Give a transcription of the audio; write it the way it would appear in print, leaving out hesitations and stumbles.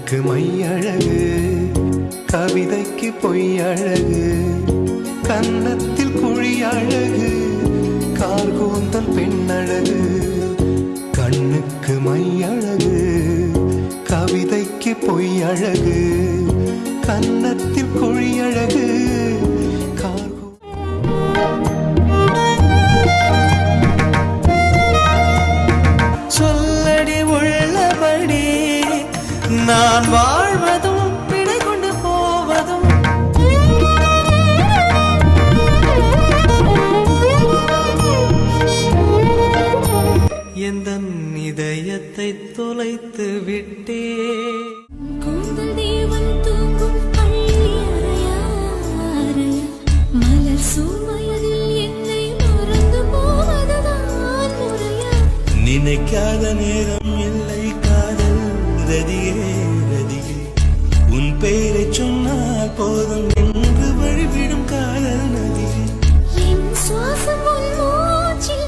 கண்ணுக்கு மையழகு, கவிதைக்கு பொய்யழகு, கன்னத்தில் குழியழகு, கார்கூந்தல் பெண்ணழகு. கண்ணுக்கு மையழகு, கவிதைக்கு பொய்யழகு, கன்னத்தில் குழியழகு. சொல்லடி உள்ளபடி நான் வாழ்வதும் பிழை கொண்டு போவதும் எந்த இதயத்தை தொலைத்து விட்டே. நினைக்காத நேரம் இல்லை காதல் ரதியே ரதியே, உன் பெயரை சொன்னால் போதும் என்று வழிவிடும் காதல் நதியே. என் சுவாசம் உன் மூச்சில்